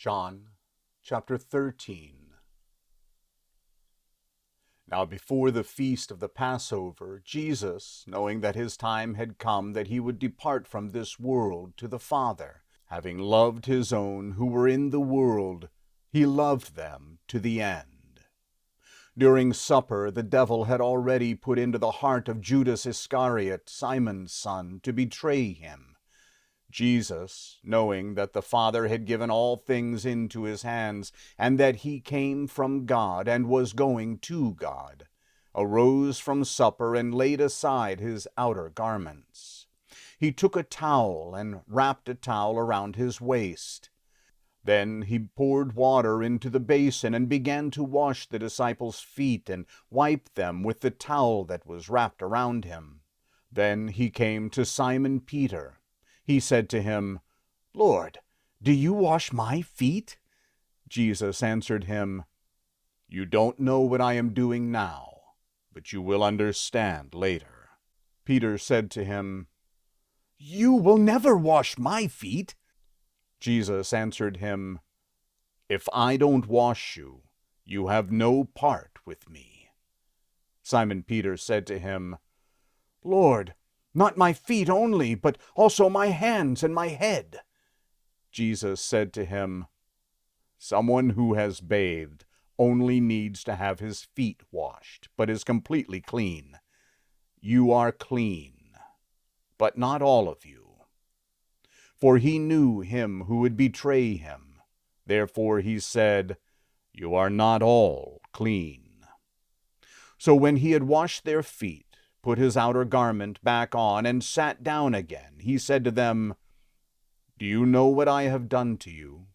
John chapter 13. Now before the feast of the Passover, Jesus, knowing that his time had come that he would depart from this world to the Father, having loved his own who were in the world, he loved them to the end. During supper, the devil had already put into the heart of Judas Iscariot, Simon's son, to betray him. Jesus, knowing that the Father had given all things into his hands, and that he came from God and was going to God, arose from supper and laid aside his outer garments. He took a towel and wrapped a towel around his waist. Then he poured water into the basin and began to wash the disciples' feet and wipe them with the towel that was wrapped around him. Then he came to Simon Peter. He said to him, "Lord, do you wash my feet?" Jesus answered him, "You don't know what I am doing now, but you will understand later." Peter said to him, "You will never wash my feet." Jesus answered him, "If I don't wash you, you have no part with me." Simon Peter said to him, "Lord, not my feet only, but also my hands and my head." Jesus said to him, "Someone who has bathed only needs to have his feet washed, but is completely clean. You are clean, but not all of you." For he knew him who would betray him. Therefore he said, "You are not all clean." So when he had washed their feet, put his outer garment back on, and sat down again, he said to them, "Do you know what I have done to you?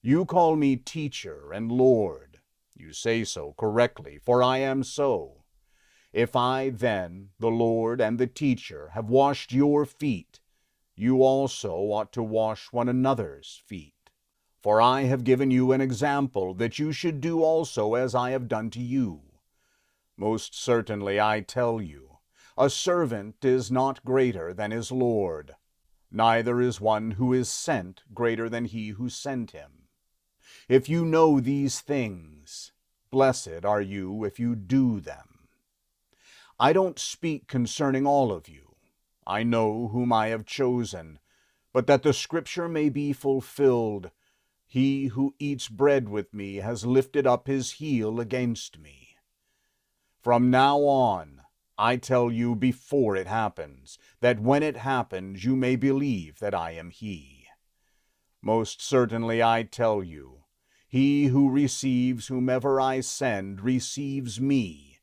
You call me teacher and Lord. You say so correctly, for I am so. If I then, the Lord and the teacher, have washed your feet, you also ought to wash one another's feet. For I have given you an example that you should do also as I have done to you. Most certainly I tell you, a servant is not greater than his Lord, neither is one who is sent greater than he who sent him. If you know these things, blessed are you if you do them. I don't speak concerning all of you. I know whom I have chosen, but that the scripture may be fulfilled, he who eats bread with me has lifted up his heel against me. From now on, I tell you before it happens, that when it happens you may believe that I am he. Most certainly I tell you, he who receives whomever I send receives me,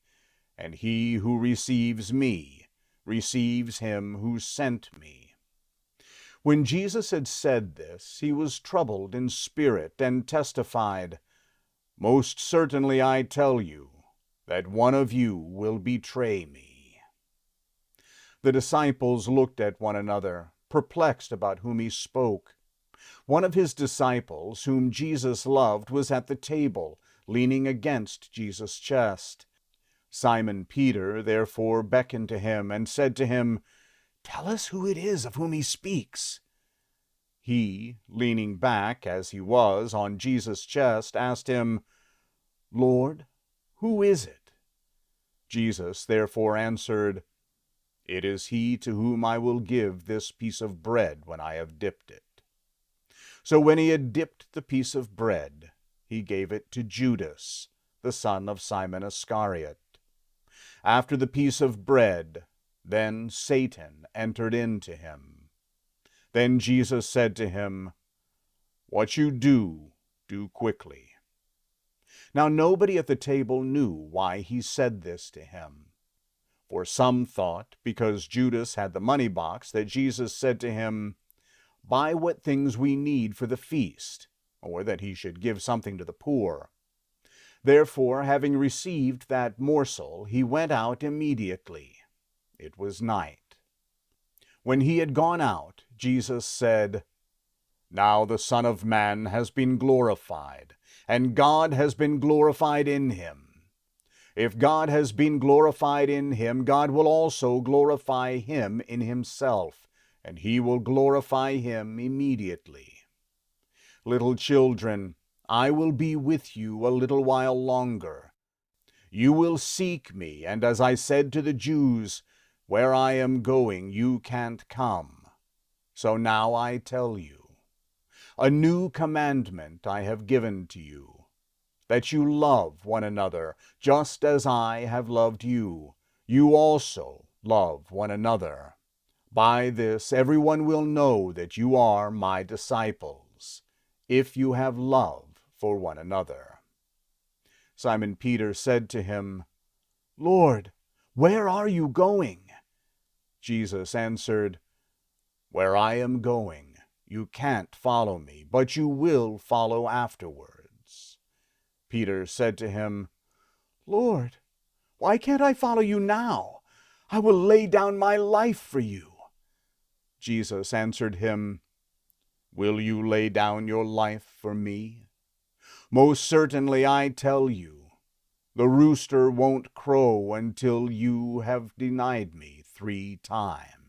and he who receives me receives him who sent me." When Jesus had said this, he was troubled in spirit and testified, "Most certainly I tell you, that one of you will betray me." The disciples looked at one another, perplexed about whom he spoke. One of his disciples, whom Jesus loved, was at the table, leaning against Jesus' chest. Simon Peter therefore beckoned to him and said to him, "Tell us who it is of whom he speaks." He, leaning back as he was on Jesus' chest, asked him, "Lord, who is it?" Jesus therefore answered, "It is he to whom I will give this piece of bread when I have dipped it." So when he had dipped the piece of bread, he gave it to Judas, the son of Simon Iscariot. After the piece of bread, then Satan entered into him. Then Jesus said to him, "What you do, do quickly." Now nobody at the table knew why he said this to him. For some thought, because Judas had the money box, that Jesus said to him, "Buy what things we need for the feast," or that he should give something to the poor. Therefore, having received that morsel, he went out immediately. It was night. When he had gone out, Jesus said, "Now the Son of Man has been glorified, and God has been glorified in him. If God has been glorified in him, God will also glorify him in himself, and he will glorify him immediately. Little children, I will be with you a little while longer. You will seek me, and as I said to the Jews, where I am going, you can't come. So now I tell you, a new commandment I have given to you, that you love one another, just as I have loved you. You also love one another. By this everyone will know that you are my disciples, if you have love for one another. Simon Peter said to him, Lord, where are you going? Jesus answered, Where I am going, you can't follow me, but you will follow afterwards. Peter said to him, Lord, why can't I follow you now? I will lay down my life for you. Jesus answered him, Will you lay down your life for me? Most certainly I tell you, the rooster won't crow until you have denied me 3 times.